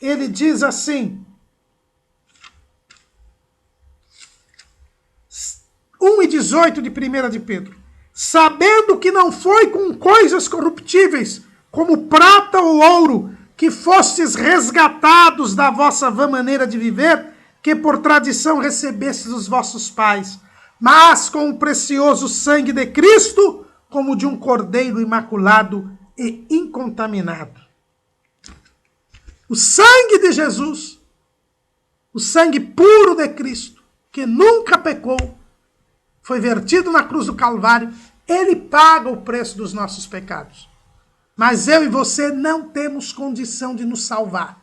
ele diz assim, 1:18 de 1 de Pedro, sabendo que não foi com coisas corruptíveis, como prata ou ouro, que fostes resgatados da vossa vã maneira de viver, que por tradição recebestes dos vossos pais, mas com o precioso sangue de Cristo, como de um cordeiro imaculado e incontaminado. O sangue de Jesus, o sangue puro de Cristo, que nunca pecou, foi vertido na cruz do Calvário, ele paga o preço dos nossos pecados. Mas eu e você não temos condição de nos salvar.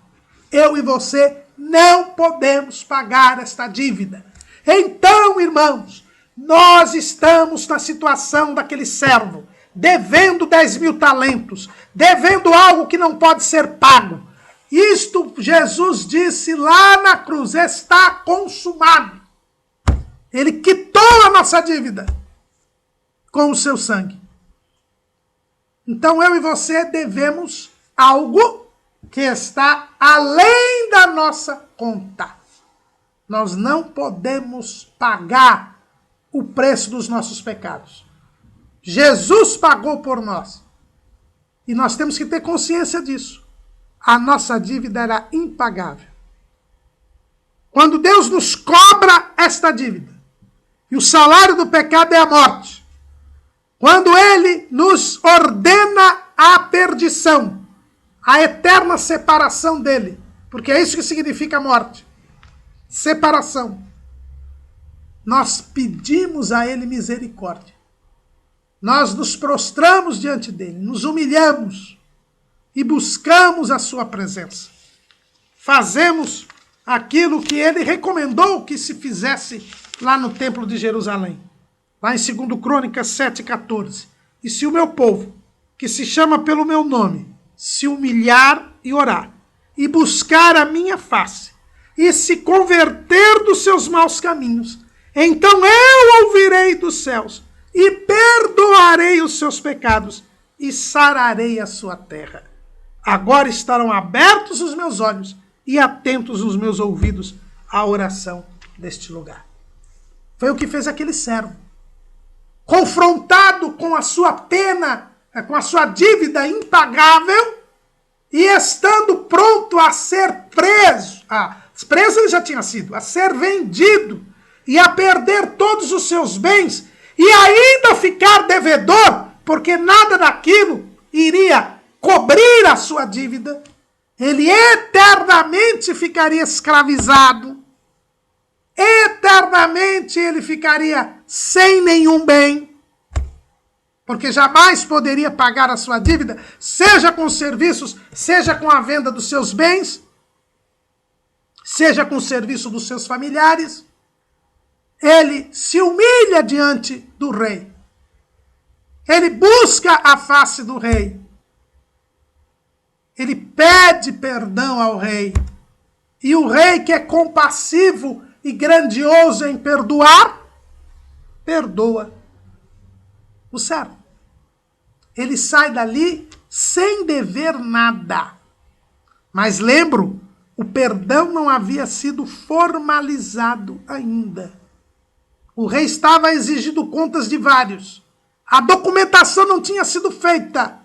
Eu e você não podemos pagar esta dívida. Então, irmãos, nós estamos na situação daquele servo, devendo 10.000 talentos, devendo algo que não pode ser pago. Isto Jesus disse lá na cruz, está consumado. Ele quitou a nossa dívida com o seu sangue. Então eu e você devemos algo que está além da nossa conta. Nós não podemos pagar o preço dos nossos pecados. Jesus pagou por nós. E nós temos que ter consciência disso. A nossa dívida era impagável. Quando Deus nos cobra esta dívida, e o salário do pecado é a morte, quando Ele nos ordena a perdição, a eterna separação dEle, porque é isso que significa morte, separação, nós pedimos a Ele misericórdia. Nós nos prostramos diante dEle, nos humilhamos e buscamos a sua presença. Fazemos aquilo que Ele recomendou que se fizesse lá no Templo de Jerusalém. Lá em 2 Crônicas 7,14. E se o meu povo, que se chama pelo meu nome, se humilhar e orar, e buscar a minha face, e se converter dos seus maus caminhos, então eu ouvirei dos céus, e perdoarei os seus pecados, e sararei a sua terra. Agora estarão abertos os meus olhos, e atentos os meus ouvidos à oração deste lugar. Foi o que fez aquele servo. Confrontado com a sua pena, com a sua dívida impagável, e estando pronto a ser preso, preso ele já tinha sido, a ser vendido, e a perder todos os seus bens, e ainda ficar devedor, porque nada daquilo iria cobrir a sua dívida, ele eternamente ficaria escravizado, eternamente ele ficaria sem nenhum bem, porque jamais poderia pagar a sua dívida, seja com os serviços, seja com a venda dos seus bens. seja com o serviço dos seus familiares, ele se humilha diante do rei. Ele busca a face do rei. Ele pede perdão ao rei. E o rei, que é compassivo e grandioso em perdoar, perdoa o servo. Ele sai dali sem dever nada. Mas lembro, o perdão não havia sido formalizado ainda. O rei estava exigindo contas de vários. A documentação não tinha sido feita.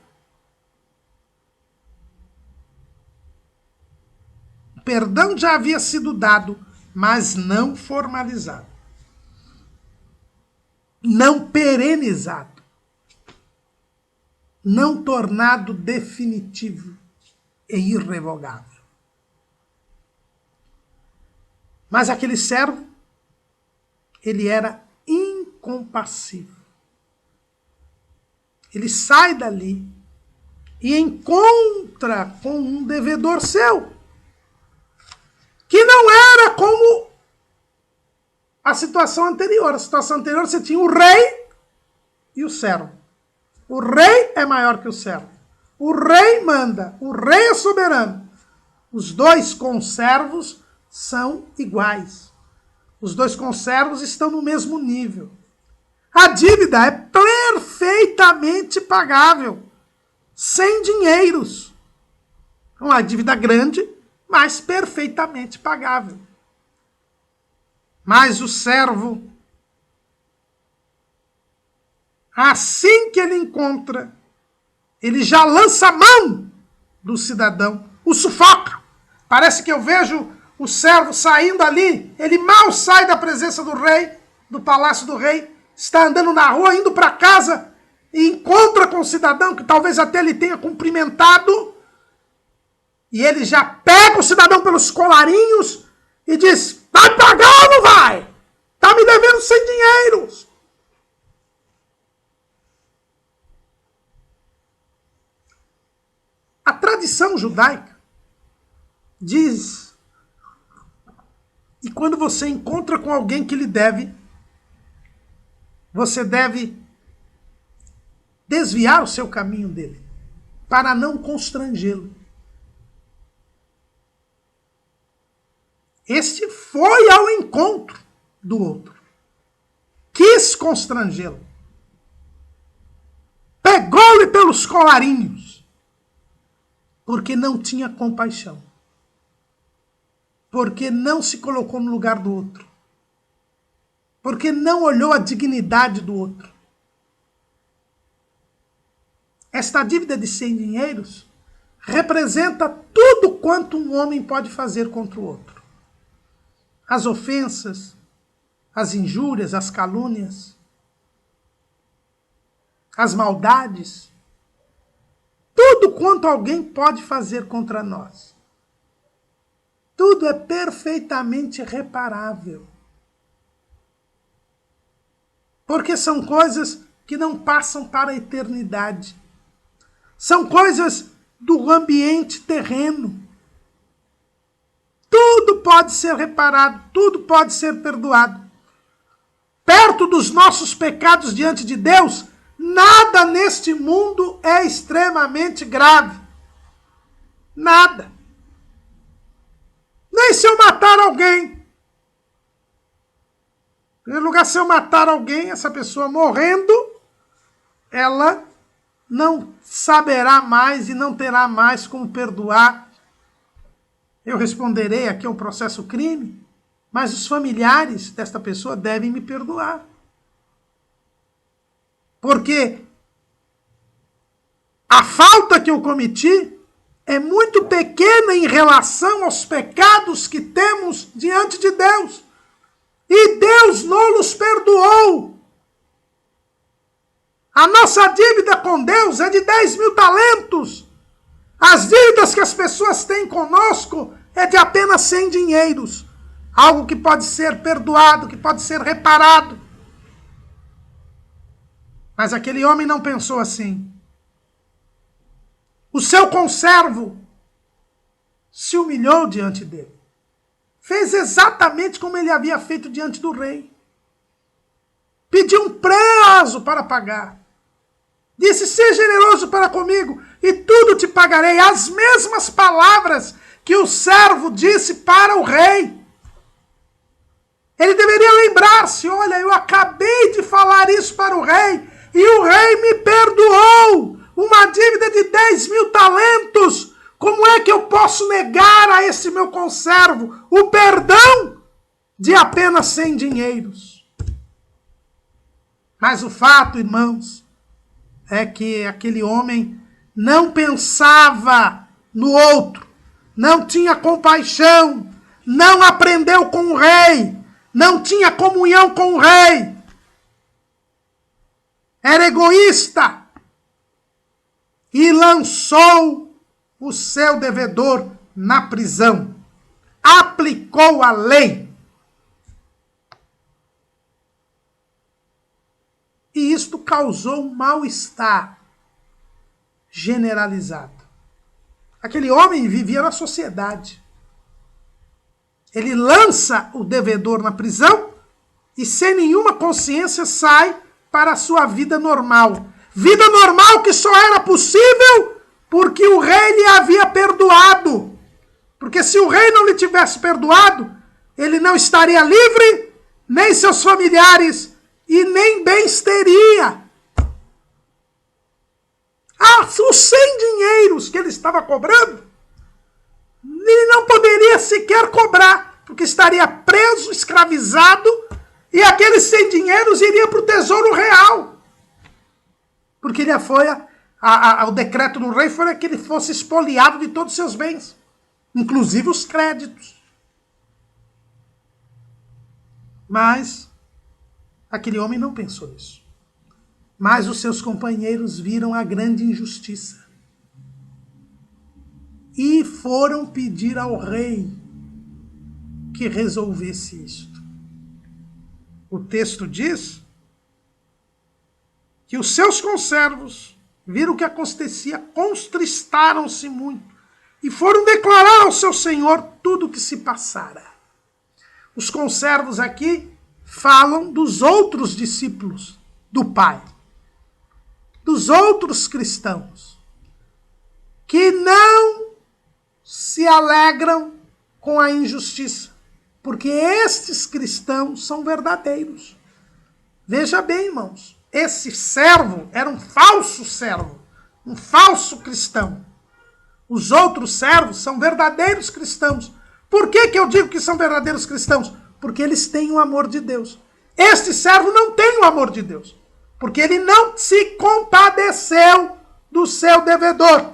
O perdão já havia sido dado, mas não formalizado. Não perenizado. Não tornado definitivo e irrevogável. Mas aquele servo, ele era incompassível. Ele sai dali e encontra com um devedor seu, que não era como a situação anterior. A situação anterior você tinha o rei e o servo. O rei é maior que o servo. O rei manda, o rei é soberano. Os dois conservos são iguais. Os dois conservos estão no mesmo nível. A dívida é perfeitamente pagável, sem dinheiros. Uma dívida grande, mas perfeitamente pagável. Mas o servo, assim que ele encontra, ele já lança a mão do cidadão, o sufoca. Parece que eu vejo o servo saindo ali, ele mal sai da presença do rei, do palácio do rei, está andando na rua, indo para casa, e encontra com o cidadão, que talvez até ele tenha cumprimentado, e ele já pega o cidadão pelos colarinhos e diz: vai pagar ou não vai? Está me devendo 100 dinheiros. A tradição judaica diz que quando você encontra com alguém que lhe deve, você deve desviar o seu caminho dele, para não constrangê-lo. Este foi ao encontro do outro. Quis constrangê-lo. Pegou-lhe pelos colarinhos. Porque não tinha compaixão. Porque não se colocou no lugar do outro. Porque não olhou a dignidade do outro. Esta dívida de 100 dinheiros representa tudo quanto um homem pode fazer contra o outro. As ofensas, as injúrias, as calúnias, as maldades, tudo quanto alguém pode fazer contra nós. Tudo é perfeitamente reparável. Porque são coisas que não passam para a eternidade. São coisas do ambiente terreno. Tudo pode ser reparado, tudo pode ser perdoado. Perto dos nossos pecados diante de Deus, nada neste mundo é extremamente grave. Nada. Nem se eu matar alguém. Em primeiro lugar, se eu matar alguém, essa pessoa morrendo, ela não saberá mais e não terá mais como perdoar. Eu responderei aqui ao processo crime, mas os familiares desta pessoa devem me perdoar. Porque a falta que eu cometi é muito pequena em relação aos pecados que temos diante de Deus. E Deus não nos perdoou. A nossa dívida com Deus é de 10 mil talentos. As dívidas que as pessoas têm conosco é de apenas 100 dinheiros. Algo que pode ser perdoado, que pode ser reparado. Mas aquele homem não pensou assim. O seu conservo se humilhou diante dele. fez exatamente como ele havia feito diante do rei. Pediu um prazo para pagar. Disse, seja generoso para comigo e tudo te pagarei. As mesmas palavras que o servo disse para o rei. Ele deveria lembrar-se, olha, eu acabei de falar isso para o rei e o rei me perdoou uma dívida de 10.000 talentos. Como é que eu posso negar a esse meu conservo o perdão de apenas 100 dinheiros? Mas o fato, irmãos, é que aquele homem não pensava no outro, não tinha compaixão, não aprendeu com o rei, não tinha comunhão com o rei, era egoísta e lançou o seu devedor na prisão, aplicou a lei. E isto causou um mal-estar generalizado. Aquele homem vivia na sociedade. Ele lança o devedor na prisão e sem nenhuma consciência sai para a sua vida normal. Vida normal que só era possível porque o rei lhe havia perdoado. Porque se o rei não lhe tivesse perdoado, ele não estaria livre, nem seus familiares, e nem bens teria. Os 100 dinheiros que ele estava cobrando, ele não poderia sequer cobrar, porque estaria preso, escravizado, e aqueles 100 dinheiros iriam para o tesouro real. Porque ele foi, o decreto do rei foi que ele fosse expoliado de todos os seus bens, inclusive os créditos. Mas aquele homem não pensou nisso. Mas os seus companheiros viram a grande injustiça. E foram pedir ao rei que resolvesse isto. O texto diz que os seus conservos viram o que acontecia, contristaram-se muito e foram declarar ao seu senhor tudo o que se passara. Os conservos aqui falam dos outros discípulos do Pai, dos outros cristãos, que não se alegram com a injustiça, porque estes cristãos são verdadeiros. Veja bem, irmãos, esse servo era um falso servo, um falso cristão. Os outros servos são verdadeiros cristãos. Por que eu digo que são verdadeiros cristãos? Porque eles têm o amor de Deus. Este servo não tem o amor de Deus, porque ele não se compadeceu do seu devedor.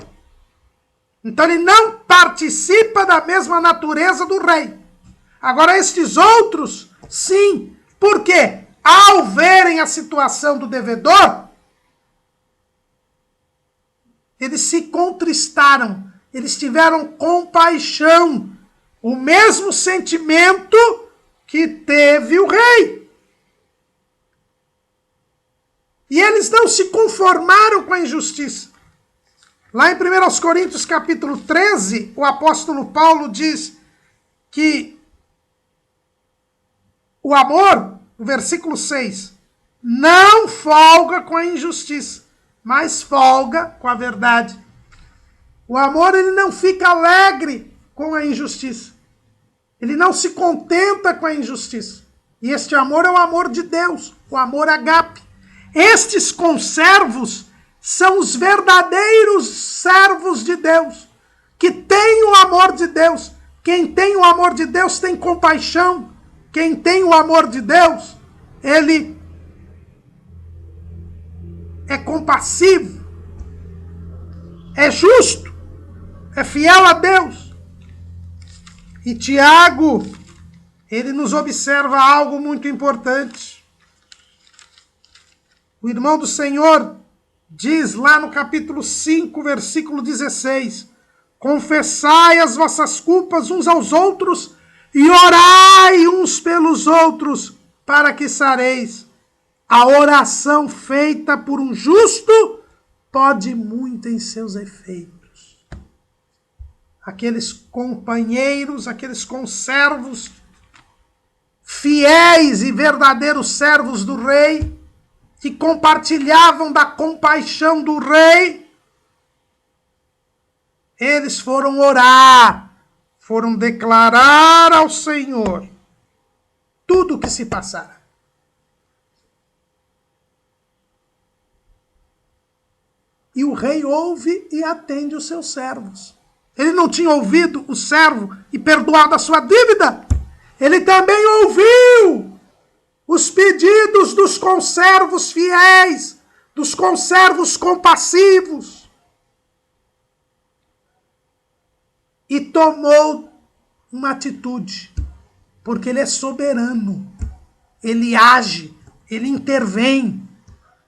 Então ele não participa da mesma natureza do rei. Agora estes outros, sim. Por quê? Ao verem a situação do devedor, eles se contristaram, eles tiveram compaixão, o mesmo sentimento que teve o rei. E eles não se conformaram com a injustiça. Lá em 1 Coríntios capítulo 13, o apóstolo Paulo diz que o amor, no versículo 6, não folga com a injustiça, mas folga com a verdade. O amor, ele não fica alegre com a injustiça. Ele não se contenta com a injustiça. E este amor é o amor de Deus, o amor agape. Estes conservos são os verdadeiros servos de Deus, que têm o amor de Deus. Quem tem o amor de Deus tem compaixão. Quem tem o amor de Deus, ele é compassivo, é justo, é fiel a Deus. E Tiago, ele nos observa algo muito importante. O irmão do Senhor diz lá no capítulo 5, versículo 16, confessai as vossas culpas uns aos outros e orai uns pelos outros para que sareis. A oração feita por um justo pode muito em seus efeitos. aqueles companheiros, aqueles conservos, fiéis e verdadeiros servos do rei, que compartilhavam da compaixão do rei, eles foram orar, foram declarar ao Senhor tudo o que se passara. E o rei ouve e atende os seus servos. Ele não tinha ouvido o servo e perdoado a sua dívida. Ele também ouviu os pedidos dos conservos fiéis, dos conservos compassivos. E tomou uma atitude, porque ele é soberano. Ele age, ele intervém.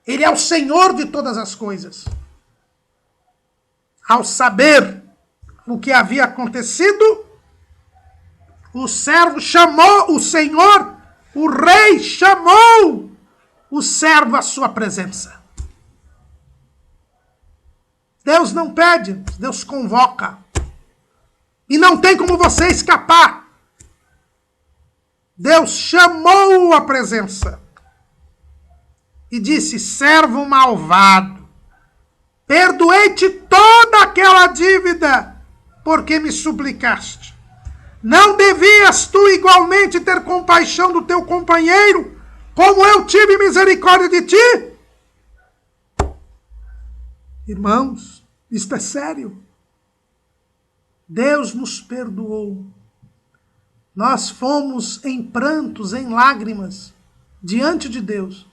Ele é o Senhor de todas as coisas. Ao saber o que havia acontecido, o servo chamou o Senhor, o rei chamou o servo à sua presença. Deus não pede, Deus convoca. E não tem como você escapar. Deus chamou à presença e disse: servo malvado, perdoei-te toda aquela dívida, porque me suplicaste. Não devias tu igualmente ter compaixão do teu companheiro, como eu tive misericórdia de ti? Irmãos, isto é sério. Deus nos perdoou. Nós fomos em prantos, em lágrimas, diante de Deus.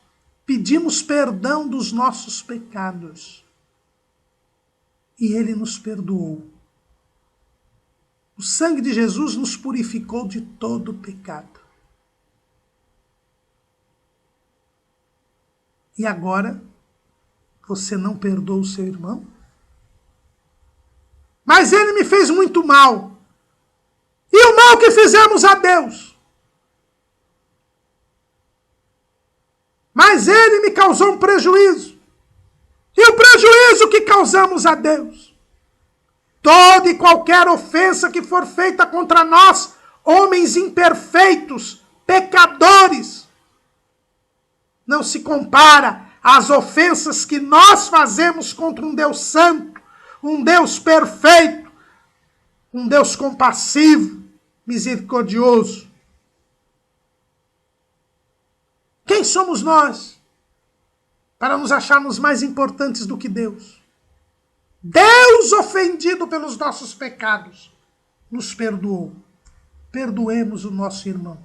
Pedimos perdão dos nossos pecados. E Ele nos perdoou. O sangue de Jesus nos purificou de todo pecado. E agora, você não perdoa o seu irmão? Mas ele me fez muito mal. E o mal que fizemos a Deus? Mas ele me causou um prejuízo. E o prejuízo que causamos a Deus? Toda e qualquer ofensa que for feita contra nós, homens imperfeitos, pecadores, não se compara às ofensas que nós fazemos contra um Deus santo, um Deus perfeito, um Deus compassivo, misericordioso. Quem somos nós para nos acharmos mais importantes do que Deus? Deus, ofendido pelos nossos pecados, nos perdoou. Perdoemos o nosso irmão.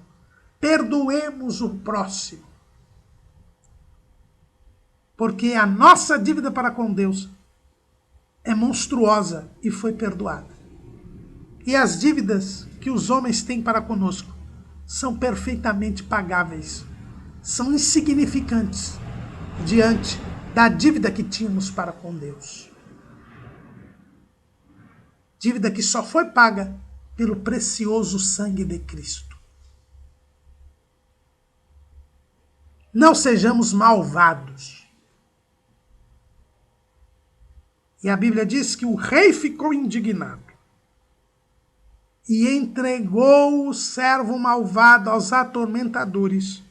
Perdoemos o próximo. Porque a nossa dívida para com Deus é monstruosa e foi perdoada. E as dívidas que os homens têm para conosco são perfeitamente pagáveis. São insignificantes diante da dívida que tínhamos para com Deus. Dívida que só foi paga pelo precioso sangue de Cristo. Não sejamos malvados. E a Bíblia diz que o rei ficou indignado e entregou o servo malvado aos atormentadores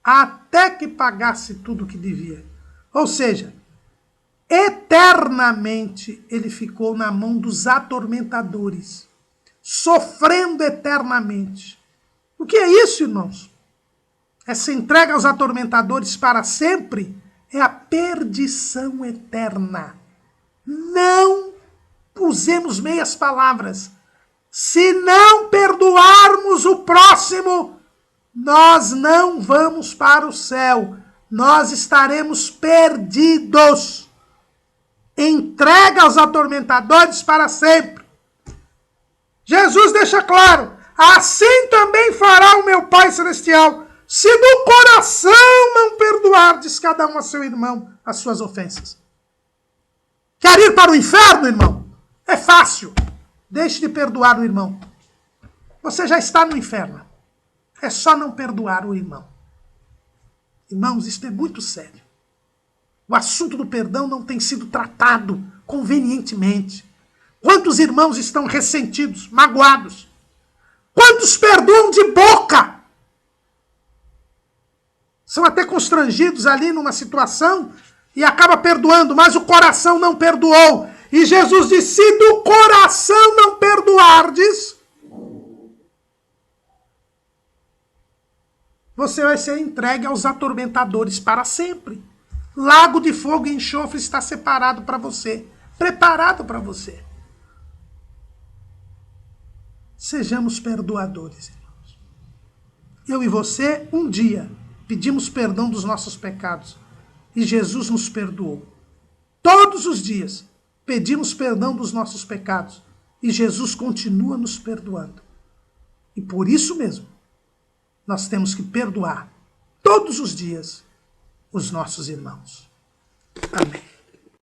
até que pagasse tudo o que devia. Ou seja, eternamente ele ficou na mão dos atormentadores, sofrendo eternamente. O que é isso, irmãos? Essa entrega aos atormentadores para sempre é a perdição eterna. Não usemos meias palavras. Se não perdoarmos o próximo, nós não vamos para o céu. Nós estaremos perdidos. Entrega aos atormentadores para sempre. Jesus deixa claro: assim também fará o meu Pai Celestial, se do coração não perdoardes cada um a seu irmão as suas ofensas. Quer ir para o inferno, irmão? É fácil. Deixe de perdoar o irmão. Você já está no inferno. É só não perdoar o irmão. Irmãos, isto é muito sério. O assunto do perdão não tem sido tratado convenientemente. Quantos irmãos estão ressentidos, magoados? Quantos perdoam de boca? São até constrangidos ali numa situação e acaba perdoando, mas o coração não perdoou. E Jesus disse, se do coração não perdoardes, você vai ser entregue aos atormentadores para sempre. Lago de fogo e enxofre está separado para você, preparado para você. Sejamos perdoadores, irmãos. Eu e você, um dia, pedimos perdão dos nossos pecados e Jesus nos perdoou. Todos os dias, pedimos perdão dos nossos pecados e Jesus continua nos perdoando. E por isso mesmo, nós temos que perdoar todos os dias os nossos irmãos. Amém.